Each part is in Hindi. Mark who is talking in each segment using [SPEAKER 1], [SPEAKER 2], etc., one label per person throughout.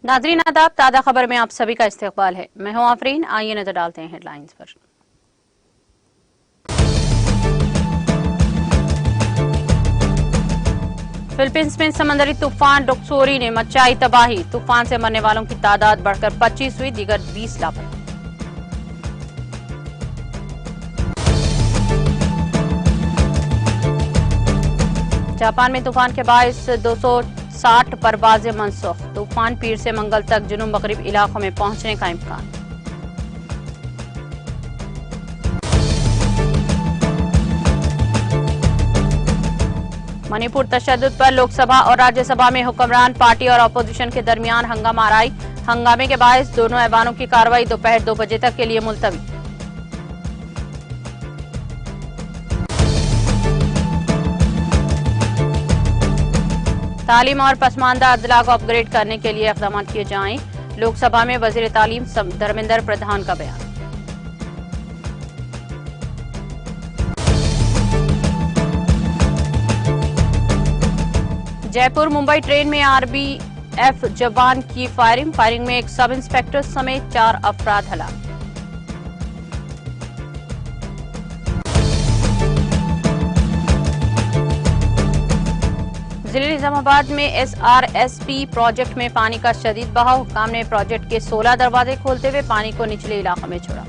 [SPEAKER 1] नाज़रीन आदाब, ताज़ा खबर में आप सभी का इस्तकबाल है। मैं हूं आफरीन। आइए नजर डालते हैं हेडलाइंस पर। फिलीपींस में समंदरी तूफान डोक्सोरी ने मचाई तबाही। तूफान से मरने वालों की तादाद बढ़कर 25 हुई, दीगर 20 लापता। जापान में तूफान के बायस 260 परवाजें मनसूख। तूफान पीर से मंगल तक जुनूब मगरिब इलाकों में पहुंचने का इम्कान। मणिपुर तशद्दुद पर लोकसभा और राज्यसभा में हुक्मरान पार्टी और अपोजिशन के दरमियान हंगामा आराई। हंगामे के बायस दोनों ऐवानों की कार्रवाई दोपहर 2 बजे तक के लिए मुलतवी। तालीम और पसमानदा अजला को अपग्रेड करने के लिए इकदाम किए जाएं। लोकसभा में वजीर तालीम धर्मेंद्र प्रधान का बयान। जयपुर मुंबई ट्रेन में आरबीएफ जवान की फायरिंग में एक सब इंस्पेक्टर समेत 4 अफराद हलाक। जिले निजामाबाद में एसआरएसपी प्रोजेक्ट में पानी का शदीद बहाव। हुक्काम ने प्रोजेक्ट के 16 दरवाजे खोलते हुए पानी को निचले इलाकों में छोड़ा।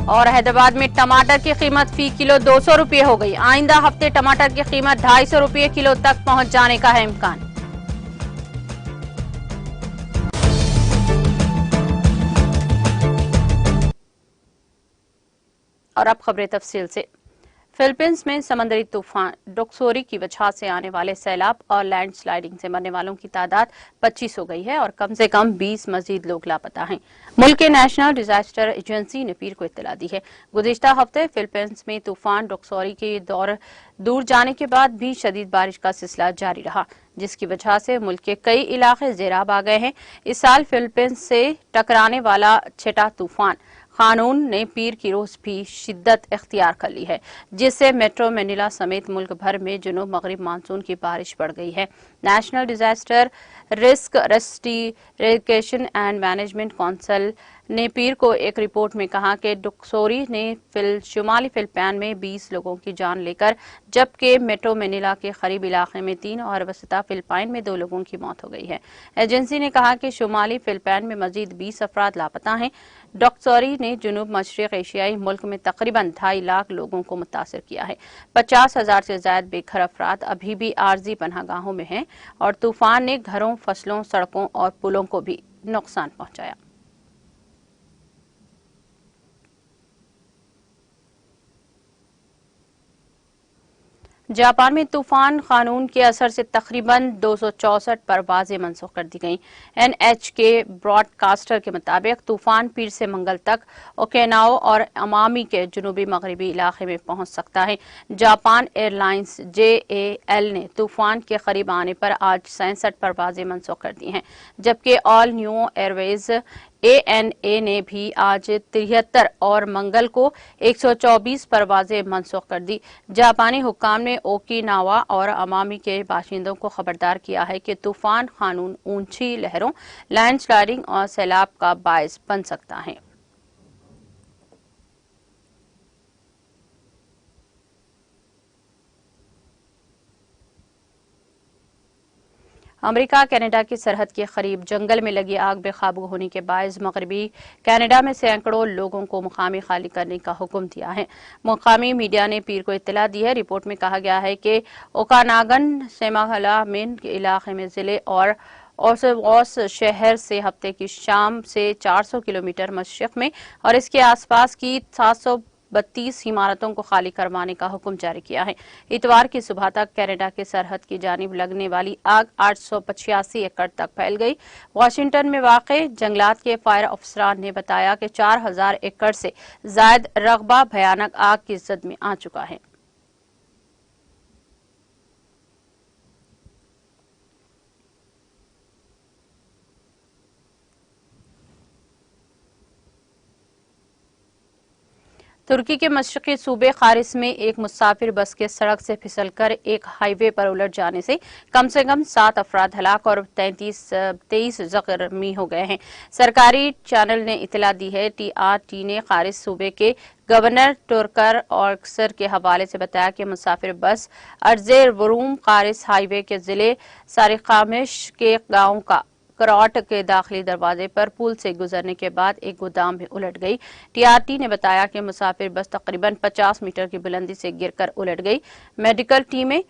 [SPEAKER 1] और हैदराबाद में टमाटर की कीमत फी किलो 200 रुपये हो गई। आइंदा हफ्ते टमाटर की कीमत 250 रुपये किलो तक पहुंच जाने का है इम्कान। और अब खबरें तफसील से। फिलीपींस में समंदरी तूफान डोक्सोरी की वजह से आने वाले सैलाब और लैंडस्लाइडिंग से मरने वालों की तादाद 25 हो गई है और कम से कम 20 मजीद लोग लापता हैं। मुल्क के नेशनल डिजास्टर एजेंसी ने पीर को इत्तला दी है। गुज़िश्ता हफ्ते फिलीपींस में तूफान डोक्सोरी के दूर जाने के बाद भी शदीद बारिश का सिलसिला जारी रहा, जिसकी वजह से मुल्क के कई इलाके ज़ेराब आ गए हैं। इस साल फिलीपींस से टकराने वाला छठा तूफान खानून ने पीर की रोज भी शिद्दत इख्तियार कर ली है, जिससे मेट्रो मैनिला समेत मुल्क भर में जुनूब मगरिब मानसून की बारिश बढ़ गई है। National disaster risk reduction and management council ने पीर को एक रिपोर्ट में कहा कि डोक्सोरी ने शुमाली फिलिपाइन में 20 लोगों की जान लेकर, जबकि मेट्रो मैनिला के करीब इलाके में 3 और वसता फिलिपाइन में 2 लोगों की मौत हो गई है। एजेंसी ने कहा कि शुमाली फिलिपाइन में मजीद 20 अफराद लापता हैं। डोक्सोरी ने जुनूब मशरिक एशियाई मुल्क में तकरीबन 2.5 लाख लोगों को मुतासर किया है। 50,000 से ज्यादा बेघर अफराद अभी भी आर्जी पनाहगाहों में हैं और तूफान ने घरों, फसलों, सड़कों और पुलों को भी नुकसान पहुंचाया। जापान में तूफान खानून के असर से तकरीबन 264 परवाजें मनसूख कर दी गईं। एनएचके ब्रॉडकास्टर के मुताबिक तूफान पीर से मंगल तक ओकिनावा और अमामी के जुनूबी मगरबी इलाके में पहुंच सकता है। जापान एयरलाइंस जेएएल ने तूफान के करीब आने पर आज 67 परवाजें मनसूख कर दी हैं, जबकि ऑल न्यू एयरवेज एएनए ने भी आज 73 और मंगल को 124 परवाजें मनसूख कर दी। जापानी हुक्काम ने ओकिनावा और अमामी के बाशिंदों को खबरदार किया है कि तूफान खानून ऊंची लहरों, लैंडस्लाइडिंग और सैलाब का बायस बन सकता है। अमेरिका कनाडा की सरहद के करीब जंगल में लगी आग बेकाबू होने के बायस मगरबी कनाडा में सैकड़ों लोगों को मुकामी खाली करने का हुक्म दिया है। मुकामी मीडिया ने पीर को इत्तला दी है। रिपोर्ट में कहा गया है कि ओकानागन सेमाहलामिन के इलाके में जिले और ओसवॉस शहर से हफ्ते की शाम से 400 किलोमीटर मशरिक में और इसके आसपास की 732 इमारतों को खाली करवाने का हुक्म जारी किया है। इतवार की सुबह तक कनाडा के सरहद की जानिब लगने वाली आग 885 एकड़ तक फैल गई। वाशिंगटन में वाक़े जंगलात के फायर अफसरान ने बताया कि 4000 एकड़ से जायद रकबा भयानक आग की जद में आ चुका है। तुर्की के मशरकी सूबे खारिस में एक मुसाफिर बस के सड़क से फिसलकर एक हाईवे पर उलट जाने से कम 7 अफराद हलाक और 23 जख्मी हो गए हैं। सरकारी चैनल ने इतला दी है। TRT ने खारिस सूबे के गवर्नर टुरकर ऑक्सर के हवाले से बताया कि मुसाफिर बस अर्जे वरूम खारिस हाईवे के जिले सारिखामिश के गांव का करौट के दाखिली दरवाजे पर पुल से गुजरने के बाद एक गोदाम में उलट गई। TRT ने बताया कि मुसाफिर बस तकरीबन 50 मीटर की बुलंदी से गिरकर उलट गई। मेडिकल टीमें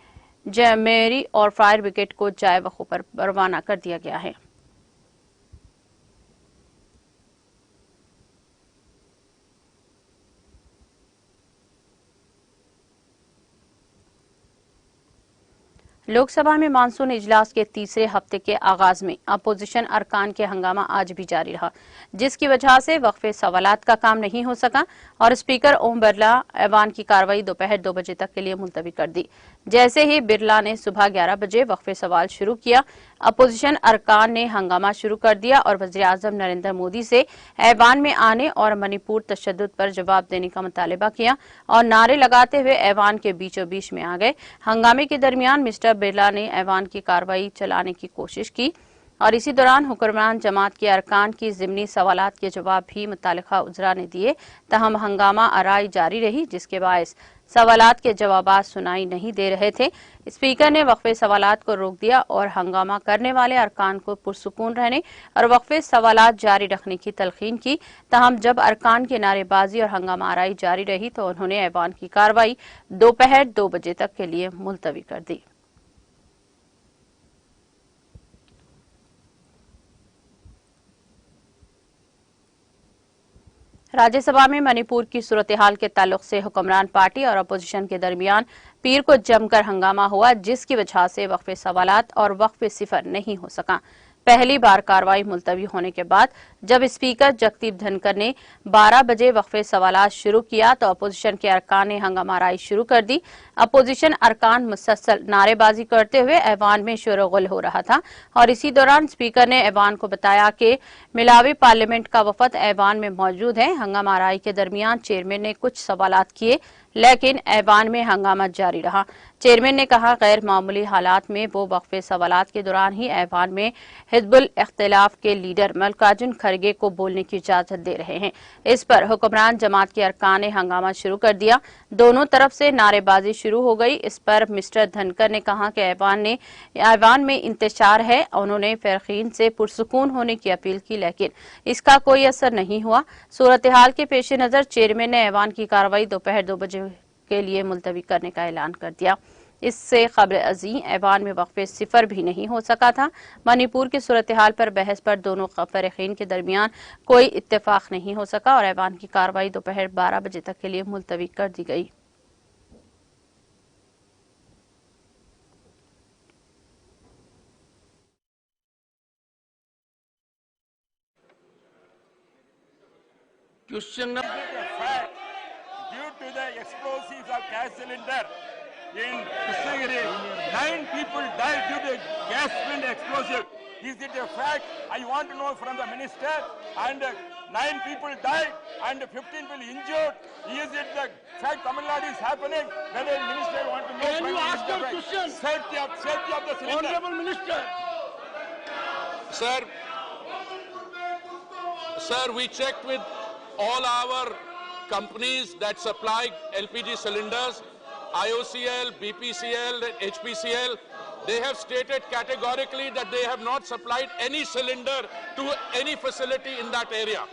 [SPEAKER 1] जैमेरी और फायर ब्रिगेड को जाए वक़्त पर रवाना कर दिया गया है। लोकसभा में मानसून इजलास के तीसरे हफ्ते के आगाज में अपोजिशन अरकान के हंगामा आज भी जारी रहा, जिसकी वजह से वक्फे सवालात का काम नहीं हो सका और स्पीकर ओम बिरला ऐवान की कार्रवाई दोपहर 2 बजे तक के लिए मुलतवी कर दी। जैसे ही बिरला ने सुबह 11 बजे वक्फे सवाल शुरू किया, अपोजिशन अरकान ने हंगामा शुरू कर दिया और वज़ीर-ए-आज़म नरेंद्र मोदी से ऐवान में आने और मणिपुर तशद्दुद पर जवाब देने का मुतालिबा किया और नारे लगाते हुए ऐवान के बीचों बीच में आ गए। हंगामे के दरमियान मिस्टर बिरला ने ऐवान की कार्रवाई चलाने की कोशिश की और इसी दौरान हुक्मरान जमात के अरकान की ज़िमनी सवालात के जवाब भी मुतालिका उज़रा ने दिए। तहम हंगामा आराई जारी रही, जिसके बायस सवालात के जवाबात सुनाई नहीं दे रहे थे। स्पीकर ने वक्फे सवालात को रोक दिया और हंगामा करने वाले अरकान को पुरसुकून रहने और वक्फे सवालात जारी रखने की तलकीन की। तहम जब अरकान की नारेबाजी और हंगामा आराई जारी रही तो उन्होंने ऐवान की कार्रवाई दोपहर 2 बजे तक के लिए मुलतवी कर दी। राज्यसभा में मणिपुर की सूरत हाल के ताल्लुक से हुक्मरान पार्टी और अपोजिशन के दरमियान पीर को जमकर हंगामा हुआ, जिसकी वजह से वक्फे सवालात और वक्फे सिफर नहीं हो सका। पहली बार कार्रवाई मुलतवी होने के बाद जब स्पीकर जगदीप धनकर ने 12 बजे वक्फे सवालात शुरू किया तो अपोजिशन के अरकान ने हंगामाराई शुरू कर दी। अपोजिशन अरकान मुसलसल नारेबाजी करते हुए ऐवान में शोरगुल हो रहा था और इसी दौरान स्पीकर ने ऐवान को बताया कि मिलावी पार्लियामेंट का वफद ऐवान में मौजूद है। हंगामाराई के दरमियान चेयरमैन ने कुछ सवालात किए, लेकिन ऐवान में हंगामा जारी रहा। चेयरमैन ने कहा गैर मामूली हालात में वो वक्फे सवालात के दौरान ही ऐवान में हिजबुल इख्तिलाफ के लीडर मल्लिकार्जुन खड़गे को बोलने की इजाजत दे रहे हैं। इस पर हुक्मरान जमात के अरकान ने हंगामा शुरू कर दिया। दोनों तरफ से नारेबाजी शुरू हो गई। इस पर मिस्टर धनकर ने कहा कि ऐवान में इंतशार है। उन्होंने फरकीन से पुरसुकून होने की अपील की, लेकिन इसका कोई असर नहीं हुआ। सूरत हाल के पेश नजर चेयरमैन ने ऐवान की कार्रवाई दोपहर 2 बजे के लिए मुलतवी करने का ऐलान कर दिया। इससे खबर अजीं ऐवान में वक्फे सिफर भी नहीं हो सका था। मणिपुर की सूरत हाल पर बहस पर दोनों फरीकीन के दरमियान कोई इत्तेफाक नहीं हो सका और ऐवान की कार्रवाई दोपहर 12 बजे तक के लिए मुलतवी कर दी गई।
[SPEAKER 2] Question number due to the explosives of gas cylinder in Krishnagiri, 9 people died due to gas cylinder explosive. Is it a fact? I want to know from the minister. And 9 people died and 15 people injured. Is it the fact Tamil Nadu is happening? Whether the minister want to know?
[SPEAKER 3] Can you ask your question?
[SPEAKER 2] Safety of the cylinder.
[SPEAKER 3] Honorable Minister.
[SPEAKER 4] Sir, we checked with all our companies that supply LPG cylinders, IOCL, BPCL, HPCL. They have stated categorically that they have not supplied any cylinder to any facility in that area.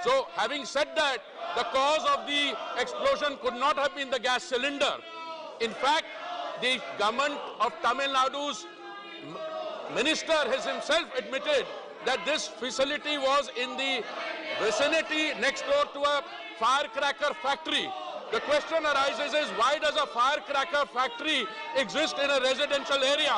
[SPEAKER 4] So, having said that, the cause of the explosion could not have been the gas cylinder. In fact, the government of Tamil Nadu's minister has himself admitted that this facility was in the vicinity next door to a firecracker factory. The question arises is, why does a firecracker factory exist in a residential area?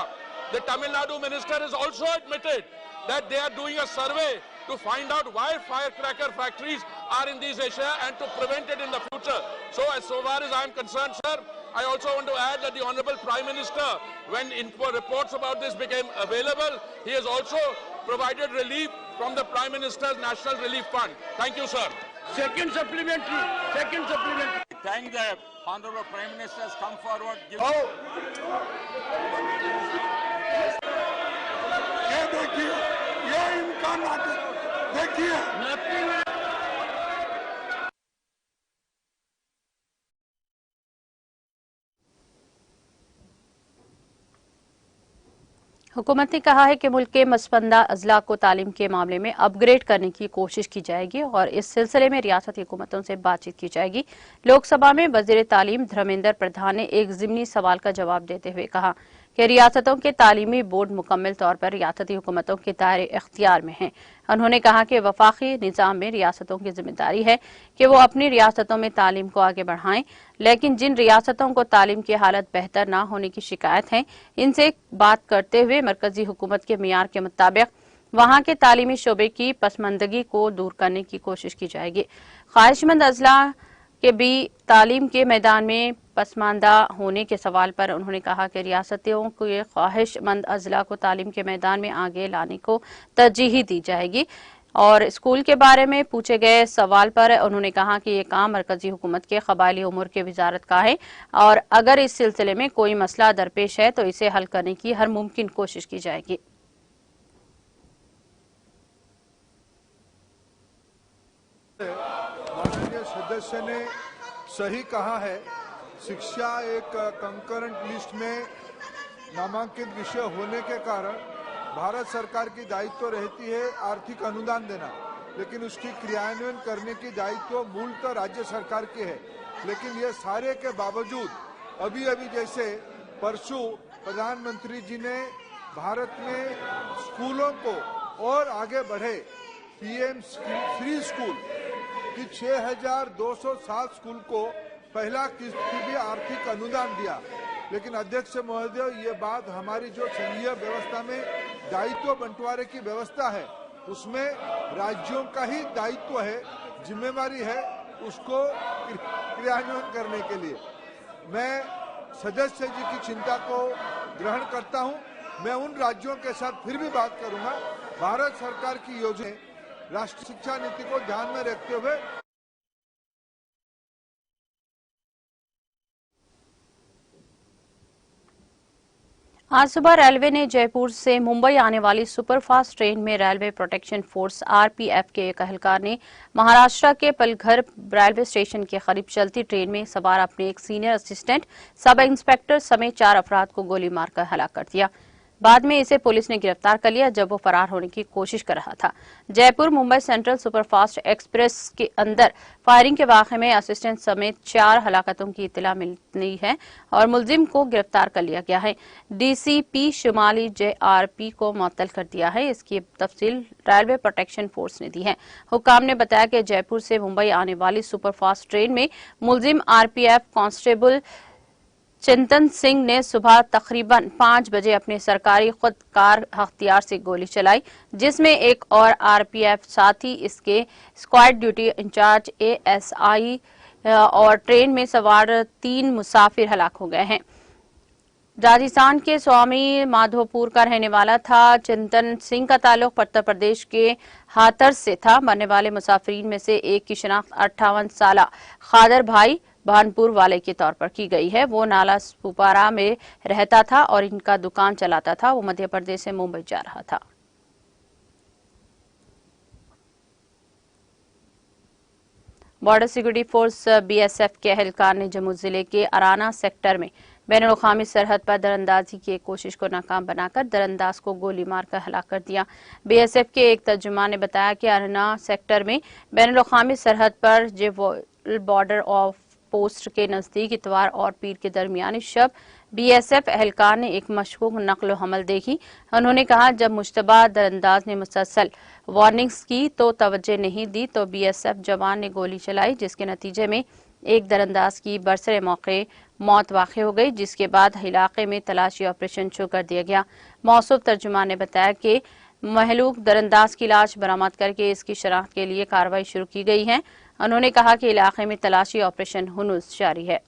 [SPEAKER 4] The Tamil Nadu minister has also admitted that they are doing a survey to find out why firecracker factories are in these areas and to prevent it in the future. So far as I am concerned, sir, I also want to add that the Honorable Prime Minister, when reports about this became available, he has also provided relief from the Prime Minister's National Relief Fund. Thank you, sir.
[SPEAKER 3] Second supplementary.
[SPEAKER 2] Thank the Honorable Prime Minister has come forward.
[SPEAKER 5] ये देखिए, ये इनका नाटक देखिए।
[SPEAKER 1] हुकूमत ने कहा है कि मुल्क के मसबंदा अजला को तालीम के मामले में अपग्रेड करने की कोशिश की जाएगी और इस सिलसिले में रियासती हुकूमतों से बातचीत की जाएगी। लोकसभा में वजीर तालीम धर्मेंद्र प्रधान ने एक ज़िमनी सवाल का जवाब देते हुए कहा कि रियासतों के तालीमी बोर्ड मुकम्मल तौर पर रियासती हुकूमतों के दायरे इख्तियार में हैं। उन्होंने कहा कि वफाकी निज़ाम में रियासतों की जिम्मेदारी है कि वो अपनी रियासतों में तालीम को आगे बढ़ाएं, लेकिन जिन रियासतों को तालीम की हालत बेहतर न होने की शिकायत है, इनसे बात करते हुए मरकजी हुकूमत के मियार के मुताबिक वहां के तालीमी शोबे की पसमानदगी को दूर करने की कोशिश की जाएगी। ख्वाहिशमंद अजला के भी तालीम के मैदान में पसमानदा होने के सवाल पर उन्होंने कहा कि रियासतियों के ख्वाहिशमंद अजला को तालीम के मैदान में आगे लाने को तरजीह दी जाएगी। और स्कूल के बारे में पूछे गए सवाल पर उन्होंने कहा कि ये काम मरकजी हुकूमत के कबायली उमूर के वजारत का है और अगर इस सिलसिले में कोई मसला दरपेश है तो इसे हल करने की हर मुमकिन कोशिश की जाएगी।
[SPEAKER 6] माननीय सदस्य ने सही कहा है, शिक्षा एक कंकरेंट लिस्ट में नामांकित विषय होने के कारण भारत सरकार की दायित्व रहती है आर्थिक अनुदान देना, लेकिन उसकी क्रियान्वयन करने की दायित्व मूलतः राज्य सरकार की है। लेकिन ये सारे के बावजूद अभी जैसे परसों प्रधानमंत्री जी ने भारत में स्कूलों को और आगे बढ़े पीएम फ्री स्कूल की 6,207 स्कूल को पहला किस्त की भी आर्थिक अनुदान दिया। लेकिन अध्यक्ष महोदय, ये बात हमारी जो संघीय व्यवस्था में दायित्व बंटवारे की व्यवस्था है उसमें राज्यों का ही दायित्व है, जिम्मेवारी है उसको क्रियान्वयन करने के लिए। मैं सदस्य जी की चिंता को ग्रहण करता हूं। मैं उन राज्यों के साथ फिर भी बात करूंगा। भारत सरकार की योजना राष्ट्रीय शिक्षा नीति को ध्यान में रखते हुए
[SPEAKER 1] आज सुबह रेलवे ने जयपुर से मुंबई आने वाली सुपरफास्ट ट्रेन में रेलवे प्रोटेक्शन फोर्स आरपीएफ के एक एहलकार ने महाराष्ट्र के पलघर रेलवे स्टेशन के करीब चलती ट्रेन में सवार अपने एक सीनियर असिस्टेंट सब इंस्पेक्टर समेत 4 अफराद को गोली मारकर हलाक कर दिया। बाद में इसे पुलिस ने गिरफ्तार कर लिया जब वो फरार होने की कोशिश कर रहा था। Jaipur Mumbai central superfast express के अंदर फायरिंग के वाक़े में असिस्टेंट समेत 4 हलाकतों की इत्तला मिली है और मुलजिम को गिरफ्तार कर लिया गया है। डीसीपी शुमाली जेआरपी को मुअत्तल कर दिया है। इसकी तफसील रेलवे प्रोटेक्शन फोर्स ने दी है। हुक्काम ने बताया कि जयपुर से मुंबई आने वाली सुपरफास्ट ट्रेन में मुलजिम आरपीएफ कांस्टेबल चिंतन सिंह ने सुबह तकरीबन 5 बजे अपने सरकारी खुद कार हथियार से गोली चलाई, जिसमें एक और आरपीएफ साथी, इसके स्क्वाड ड्यूटी इंचार्ज एएसआई और ट्रेन में सवार 3 मुसाफिर हलाक हो गए हैं। राजस्थान के स्वामी माधोपुर का रहने वाला था। चिंतन सिंह का ताल्लुक उत्तर प्रदेश के हाथरस से था। मरने वाले मुसाफिरीन में से एक की शिनाख्त 58 साला खादर भाई भानपुर वाले के तौर पर की गई है। वो नाला सुपारा में रहता था और इनका दुकान चलाता था। वो मध्य प्रदेश से मुंबई जा रहा था। बॉर्डर सिक्योरिटी फोर्स बीएसएफ के एहलकार ने जम्मू जिले के अराना सेक्टर में बैनुल-अक़वामी सरहद पर दरअंदाजी की एक कोशिश को नाकाम बनाकर दरअंदाज को गोली मारकर हलाक कर दिया। बीएसएफ के एक तर्जुमान ने बताया कि अराना सेक्टर में बैनुल-अक़वामी सरहद पर जेवोल बॉर्डर ऑफ पोस्ट के नजदीक इतवार और पीर के दरमियान शब बीएसएफ एहलकार ने एक मशकूक नक्ल हमल देखी। उन्होंने कहा, जब मुश्तबा दरअंदाज ने मुसलसल वार्निंग्स की तो तवज्जो नहीं दी तो बीएसएफ जवान ने गोली चलाई, जिसके नतीजे में एक दरअंदाज की बरसरे मौके मौत वाक़ हो गई, जिसके बाद इलाके में तलाशी ऑपरेशन शुरू कर दिया गया। मौसूफ तर्जुमान ने बताया कि महलूक दरअंदाज की लाश बरामद करके इसकी शनाख्त के लिए कार्रवाई शुरू की गई है। उन्होंने कहा कि इलाके में तलाशी ऑपरेशन हुनूस जारी है।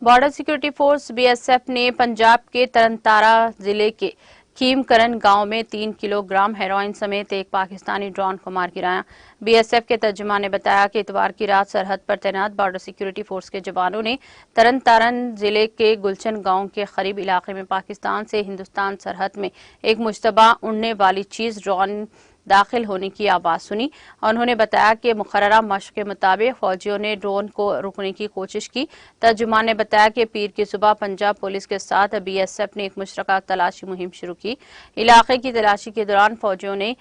[SPEAKER 1] बॉर्डर सिक्योरिटी फोर्स बीएसएफ ने पंजाब के तरनतारा जिले के खीमकरन गांव में 3 किलोग्राम हेरोइन समेत एक पाकिस्तानी ड्रोन को मार गिराया। बीएसएफ के तर्जुमान ने बताया कि इतवार की रात सरहद पर तैनात बॉर्डर सिक्योरिटी फोर्स के जवानों ने तरन तारन जिले के गुलशन गांव के करीब इलाके में पाकिस्तान से हिंदुस्तान सरहद में एक मुश्तबा उड़ने वाली चीज ड्रोन दाखिल होने की आवाज सुनी। उन्होंने बताया कि मुकर्ररा मशक के मुताबिक फौजियों ने ड्रोन को रोकने की कोशिश की। तर्जुमान ने बताया कि पीर की सुबह पंजाब पुलिस के साथ बीएसएफ ने एक मुश्तरका तलाशी मुहिम शुरू की। इलाके की तलाशी के दौरान फौजियों ने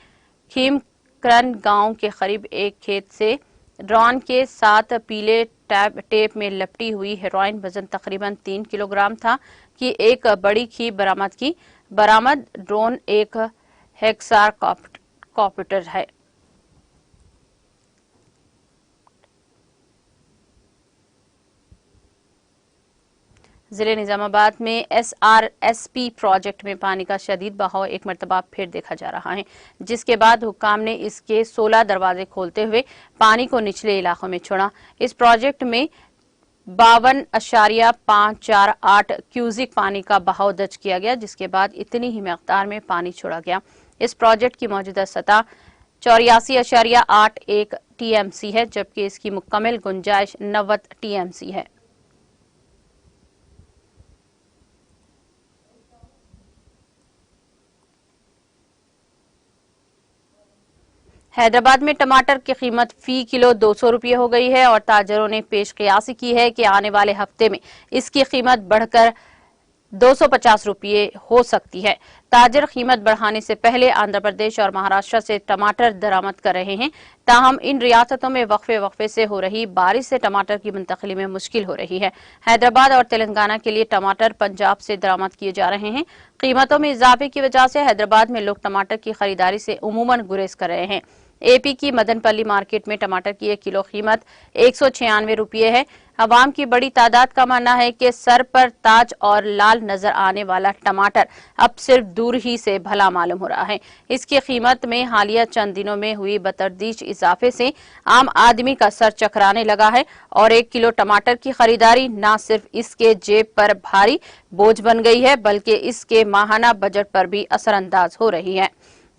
[SPEAKER 1] खीमकरन गांव के करीब एक खेत से ड्रोन के साथ पीले टेप में लपटी हुई हेरोइन वजन तकरीबन 3 किलोग्राम था कि एक बड़ी खीब बरामद की। बरामद ड्रोन एक हेक्सार कॉप्टर है। जिले निजामाबाद में SRSP प्रोजेक्ट में पानी का शदीद बहाव एक मरतबा फिर देखा जा रहा है, जिसके बाद हुक्काम ने इसके 16 दरवाजे खोलते हुए पानी को निचले इलाकों में छोड़ा। इस प्रोजेक्ट में 52.548 क्यूसिक पानी का बहाव दर्ज किया गया, जिसके बाद इतनी ही मकदार में पानी छोड़ा गया। इस प्रोजेक्ट की मौजूदा सतह 84.81 TMC है, जबकि इसकी मुकम्मल गुंजाइश 90 TMC है। हैदराबाद में टमाटर की कीमत फी किलो 200 रुपये हो गई है और ताजरों ने पेश क़ियासी की है कि आने वाले हफ्ते में इसकी कीमत बढ़कर 250 रुपये हो सकती है। ताजर कीमत बढ़ाने से पहले आंध्र प्रदेश और महाराष्ट्र से टमाटर दरामद कर रहे हैं। ताहम इन रियासतों में वक्फे से हो रही बारिश से टमाटर की मुंतकली में मुश्किल हो रही है। हैदराबाद और तेलंगाना के लिए टमाटर पंजाब से दरामद किए जा रहे हैं। कीमतों में इजाफे की वजह से हैदराबाद में लोग टमाटर की खरीदारी से उमूमन गुरेज कर रहे हैं। एपी की मदनपल्ली मार्केट में टमाटर की 1 किलो कीमत 196 रुपये है। अवाम की बड़ी तादाद का मानना है कि सर पर ताज और लाल नजर आने वाला टमाटर अब सिर्फ दूर ही से भला मालूम हो रहा है। इसकी कीमत में हालिया चंद दिनों में हुई बतदरीज इजाफे से आम आदमी का सर चकराने लगा है और 1 किलो टमाटर की खरीदारी न सिर्फ इसके जेब पर भारी बोझ बन गई है, बल्कि इसके माहाना बजट पर भी असरअंदाज हो रही है।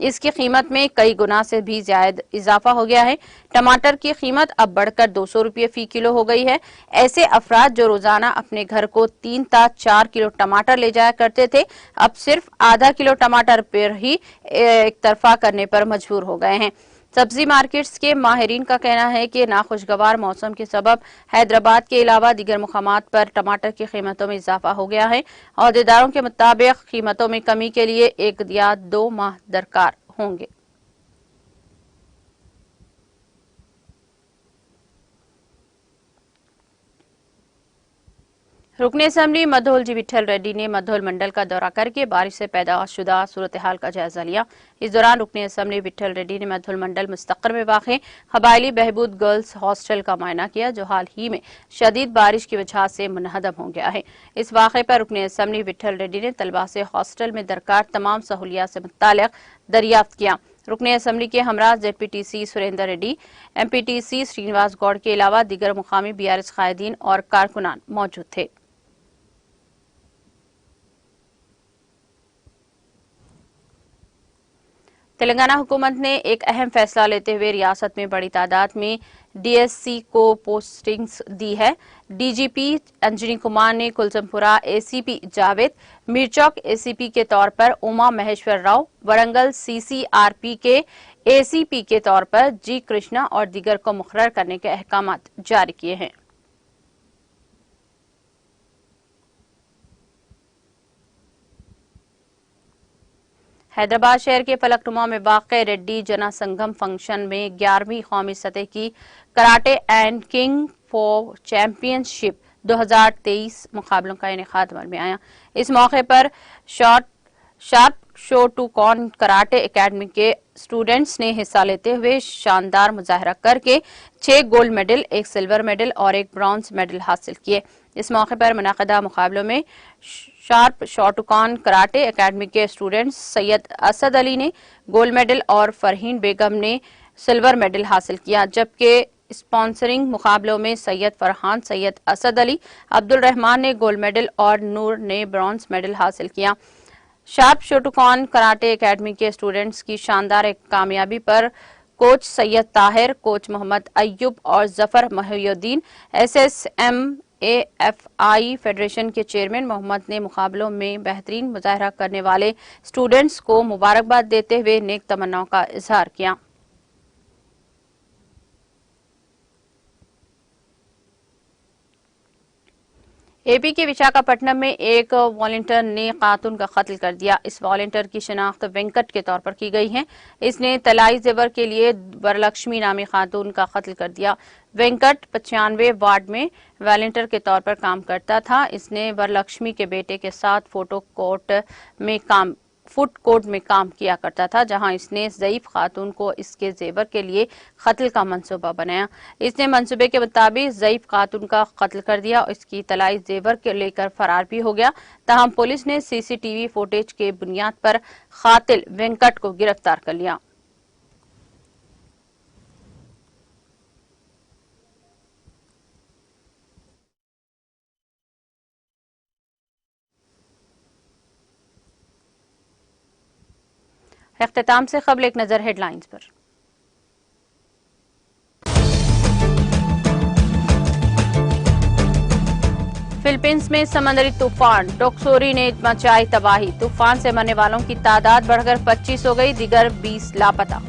[SPEAKER 1] इसकी कीमत में कई गुना से भी ज्यादा इजाफा हो गया है। टमाटर की कीमत अब बढ़कर 200 रुपये फी किलो हो गई है। ऐसे अफराद जो रोजाना अपने घर को 3 से 4 किलो टमाटर ले जाया करते थे, अब सिर्फ आधा किलो टमाटर पर ही एक तरफा करने पर मजबूर हो गए हैं। सब्जी मार्केट्स के माहिरीन का कहना है कि नाखुशगवार मौसम के सबब हैदराबाद के अलावा दीगर मुकामात पर टमाटर की कीमतों में इजाफा हो गया है। अहदेदारों के मुताबिक कीमतों में कमी के लिए 1 या 2 माह दरकार होंगे। रुकने असेंबली मधोल जी विठल रेड्डी ने मधोल मंडल का दौरा करके बारिश से पैदा शुदा सूरत हाल का जायजा लिया। इस दौरान रुकने असेंबली विठल रेड्डी ने मधोल मंडल मुस्तकर में वाक़े कबायली बहबूद गर्ल्स हॉस्टल का मुआयना किया, जो हाल ही में शदीद बारिश की वजह से मुनहदम हो गया है। इस वाक़े पर रुकने असेंबली विठल रेड्डी ने तलबा से हॉस्टल में दरकार तमाम सहूलियात से मुताल्लिक़ दरियाफ्त किया। रुकने असेंबली के हमरा ZPTC सुरेंद्र रेड्डी, MPTC श्रीनिवास गौड़ के अलावा दीगर मुकामी BRS कायदीन और कारकुनान मौजूद थे। तेलंगाना हुकूमत ने एक अहम फैसला लेते हुए रियासत में बड़ी तादाद में DSC को पोस्टिंग्स दी है। DGP अंजनी कुमार ने कुलसमपुरा ACP जावेद, मीरचौक ACP के तौर पर उमा महेश्वर राव, वरंगल CCRP के ACP के तौर पर G कृष्णा और दीगर को मुकर्रर करने के अहकामात जारी किए हैं। हैदराबाद शहर के फलकनुमा में वाक़े रेड्डी जना संगम फंक्शन में 11वीं कौमी सतह की karate and king for championship 2023 मुकाबलों का इनेकाद अमल में आया। इस मौके पर शार्प शोटुकॉन कराटे एकेडमी के स्टूडेंट्स ने हिस्सा लेते हुए शानदार मुजाहरा करके 6 गोल्ड मेडल, 1 सिल्वर मेडल और 1 ब्रॉन्ज मेडल हासिल किए। इस मौके पर मुनाक़िदा मुकाबलों में शार्प शोटुकॉन कराटे एकेडमी के स्टूडेंट्स सैयद असद अली ने गोल्ड मेडल और फरहीन बेगम ने सिल्वर मेडल हासिल किया, जबकि स्पॉन्सरिंग मुकाबलों में सैयद फरहान, सैयद असद अली, अब्दुल रहमान ने गोल्ड मेडल और नूर ने ब्रॉन्ज मेडल हासिल किया। शार्प शोटोकॉन कराटे एकेडमी के स्टूडेंट्स की शानदार एक कामयाबी पर कोच सैयद ताहिर, कोच मोहम्मद अय्यूब और जफर मोहिउद्दीन, SSMAFI फेडरेशन के चेयरमैन मोहम्मद ने मुकाबलों में बेहतरीन मुजाहरा करने वाले स्टूडेंट्स को मुबारकबाद देते हुए नेक तमन्नाओं का इजहार किया। एपी के विशाखापट्टनम में एक वॉलंटियर ने खातून का कत्ल कर दिया। इस वॉलंटियर की शिनाख्त वेंकट के तौर पर की गई है। इसने तलाई जेवर के लिए वरलक्ष्मी नामी खातून का कत्ल कर दिया। वेंकट 95 वार्ड में वॉलंटियर के तौर पर काम करता था। इसने वरलक्ष्मी के बेटे के साथ फूड कोर्ट में काम किया करता था, जहां इसने ज़ईफ खातून को इसके जेवर के लिए कत्ल का मंसूबा बनाया। इसने मंसूबे के मुताबिक ज़ईफ खातून का कत्ल कर दिया और इसकी तलाई जेवर के लेकर फरार भी हो गया। तहम पुलिस ने सीसीटीवी फुटेज के बुनियाद पर कातिल वेंकट को गिरफ्तार कर लिया। इख्तिताम से कबल एक नजर हेडलाइंस पर। फिलीपींस में समंदरी तूफान डोक्सोरी ने मचाई तबाही। तूफान से मरने वालों की तादाद बढ़कर 25 हो गई, दीगर 20 लापता।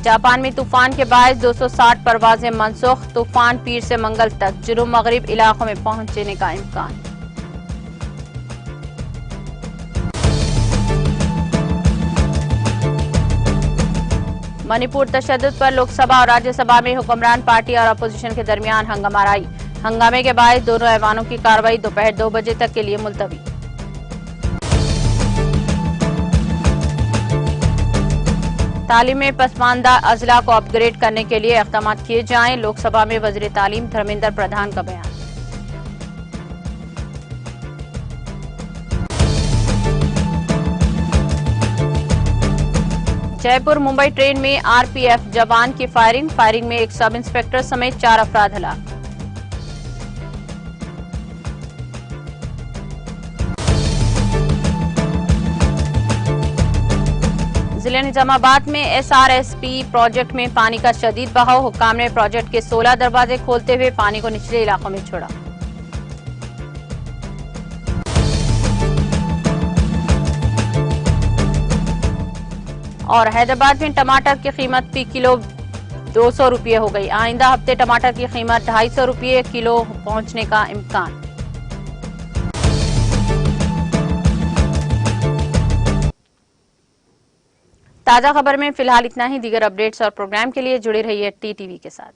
[SPEAKER 1] जापान में तूफान के बायस 260 परवाजें मनसूख। तूफान पीर से मंगल तक जुनूब मगरिब इलाकों में पहुंचने का इम्कान। मणिपुर तशद्दुद पर लोकसभा और राज्यसभा में हुक्मरान पार्टी और अपोजिशन के दरमियान हंगामाराई। हंगामे के बायस दोनों ऐवानों की कार्रवाई दोपहर 2 बजे तक के लिए मुलतवी। तालीम में पसमानदा अजला को अपग्रेड करने के लिए इक़दाम किए जाएं। लोकसभा में वज़ीर तालीम धर्मेंद्र प्रधान का बयान। जयपुर मुंबई ट्रेन में आरपीएफ जवान की फायरिंग में एक सब इंस्पेक्टर समेत 4 अफराद हलाक। जिले निजामाबाद में एसआरएसपी प्रोजेक्ट में पानी का शदीद बहाव। हुक्काम ने प्रोजेक्ट के 16 दरवाजे खोलते हुए पानी को निचले इलाकों में छोड़ा। और हैदराबाद में टमाटर की कीमत फी किलो 200 रुपये हो गई। आइंदा हफ्ते टमाटर की कीमत 250 रुपये किलो पहुंचने का इम्कान। ताजा खबर में फिलहाल इतना ही। दीगर अपडेट्स और प्रोग्राम के लिए जुड़े रहिए टीटीवी के साथ।